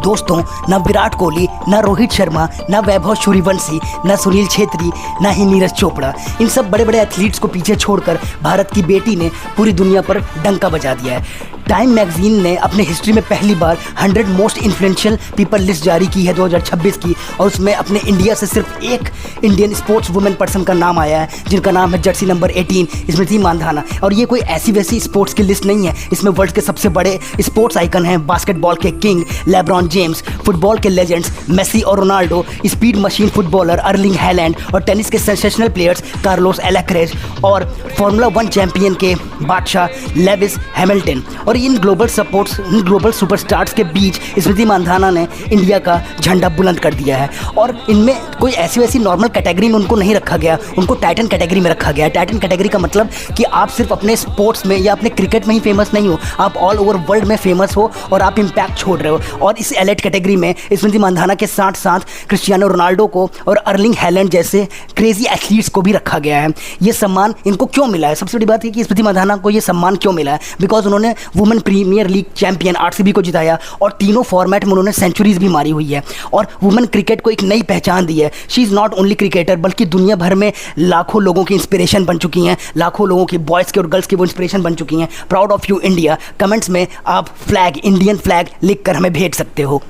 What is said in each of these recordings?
दोस्तों, न विराट कोहली, न रोहित शर्मा, न वैभव सूर्यवंशी, न सुनील छेत्री, न ही नीरज चोपड़ा, इन सब बड़े बड़े एथलीट्स को पीछे छोड़कर भारत की बेटी ने पूरी दुनिया पर डंका बजा दिया है। टाइम मैगजीन ने अपने हिस्ट्री में पहली बार 100 मोस्ट इन्फ्लुएंशियल पीपल लिस्ट जारी की है 2026 की, और उसमें अपने इंडिया से सिर्फ एक इंडियन स्पोर्ट्स वुमेन पर्सन का नाम आया है, जिनका नाम है जर्सी नंबर 18 स्मृति मानधाना। और ये कोई ऐसी वैसी स्पोर्ट्स की लिस्ट नहीं है, इसमें वर्ल्ड के सबसे बड़े स्पोर्ट्स आइकन हैं, बास्केटबॉल के किंग लेब्रॉन जेम्स, फुटबॉल के लेजेंड्स मेसी और Ronaldo, speed machine footballer Erling Haaland, और टेनिस के सेंसेशनल प्लेयर्स कार्लोस एलेक्रेज, और फार्मूला 1 चैंपियन के बादशाह लेविस हैमिल्टन। और इन ग्लोबल सुपरस्टार्स के बीच स्मृति मानधाना ने इंडिया का झंडा बुलंद कर दिया है। और इनमें कोई ऐसी वैसी नॉर्मल कैटेगरी में उनको नहीं रखा गया, उनको टाइटन कैटेगरी में रखा गया। टाइटन कैटेगरी का मतलब कि आप सिर्फ अपने स्पोर्ट्स में या अपने क्रिकेट में ही फेमस नहीं हो, आप ऑल ओवर वर्ल्ड में फेमस हो और आप इम्पैक्ट छोड़ रहे हो। और इस एलाइट कैटेगरी में स्मृति मानधाना के साथ साथ क्रिस्टियानो रोनाल्डो को और अर्लिंग हैलैंड जैसे क्रेजी एथलीट्स को भी रखा गया है। ये सम्मान इनको क्यों मिला है? सबसे बड़ी बात है कि स्मृति मानधाना को ये सम्मान क्यों मिला है? बिकॉज उन्होंने women premiere league champion RCB को जिताया और तीनों फॉर्मेट में उन्होंने सेंचुरीज भी मारी हुई है और वुमेन क्रिकेट को एक नई पहचान दी है। She is not only cricketer, बल्कि दुनिया भर में लाखों लोगों की इंस्पिरेशन बन चुकी हैं, लाखों लोगों की बॉयज़ के और गर्ल्स की वो इंस्पिरेशन बन चुकी हैं। Proud of you India. Comments में आप फ्लैग, इंडियन फ्लैग लिख कर हमें भेज सकते हो।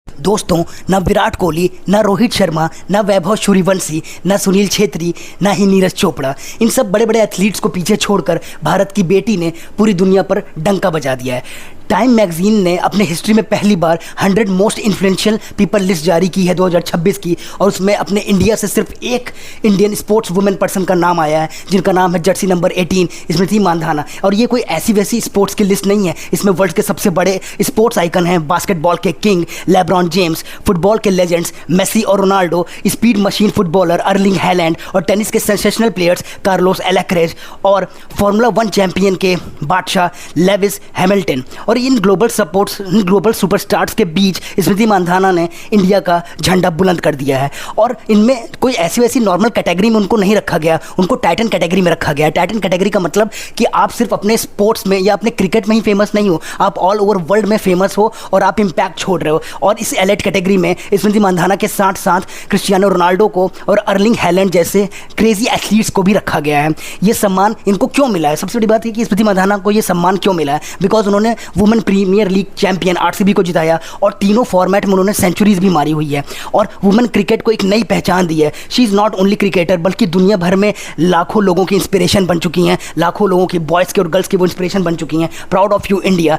दोस्तों, न विराट कोहली, न रोहित शर्मा, न वैभव सूर्यवंशी, न सुनील छेत्री, न ही नीरज चोपड़ा, इन सब बड़े बड़े एथलीट्स को पीछे छोड़कर भारत की बेटी ने पूरी दुनिया पर डंका बजा दिया है। टाइम मैगजीन ने अपने हिस्ट्री में पहली बार 100 मोस्ट इन्फ्लुएंशियल पीपल लिस्ट जारी की है 2026 की, और उसमें अपने इंडिया से सिर्फ एक इंडियन स्पोर्ट्स वुमेन पर्सन का नाम आया है, जिनका नाम है जर्सी नंबर 18 स्मृति मानधाना। और ये कोई ऐसी वैसी स्पोर्ट्स की लिस्ट नहीं है, इसमें वर्ल्ड के सबसे बड़े स्पोर्ट्स आइकन हैं, बास्केटबॉल के किंग लेब्रॉन जेम्स, फुटबॉल के लेजेंड्स मेसी और Ronaldo, speed machine footballer Erling Haaland, और टेनिस के सेंसेशनल प्लेयर्स कार्लोस एलेक्रेज, और फार्मूला 1 चैंपियन के बादशाह लेविस हैमिल्टन। और इन ग्लोबल सुपरस्टार्स के बीच स्मृति मानधाना ने इंडिया का झंडा बुलंद कर दिया है। और इनमें कोई ऐसी वैसी नॉर्मल कैटेगरी में उनको नहीं रखा गया, उनको टाइटन कैटेगरी में रखा गया। टाइटन कैटेगरी का मतलब कि आप सिर्फ अपने स्पोर्ट्स में या अपने क्रिकेट में ही फेमस नहीं हो, आप ऑल ओवर वर्ल्ड में फेमस हो और आप इम्पैक्ट छोड़ रहे हो। और इस एलाइट कैटेगरी में स्मृति मानधाना के साथ साथ क्रिस्टियानो रोनाल्डो को और अर्लिंग हैलैंड जैसे क्रेजी एथलीट्स को भी रखा गया है। ये सम्मान इनको क्यों मिला है? सबसे बड़ी बात है कि स्मृति मानधाना को ये सम्मान क्यों मिला है? बिकॉज उन्होंने women premiere league champion RCB को जिताया और तीनों फॉर्मेट में उन्होंने सेंचुरीज भी मारी हुई है और वुमेन क्रिकेट को एक नई पहचान दी है। She is not only cricketer, बल्कि दुनिया भर में लाखों लोगों की इंस्पिरेशन बन चुकी हैं, लाखों लोगों की बॉयज़ के और गर्ल्स की वो इंस्पिरेशन बन चुकी हैं। Proud of you India.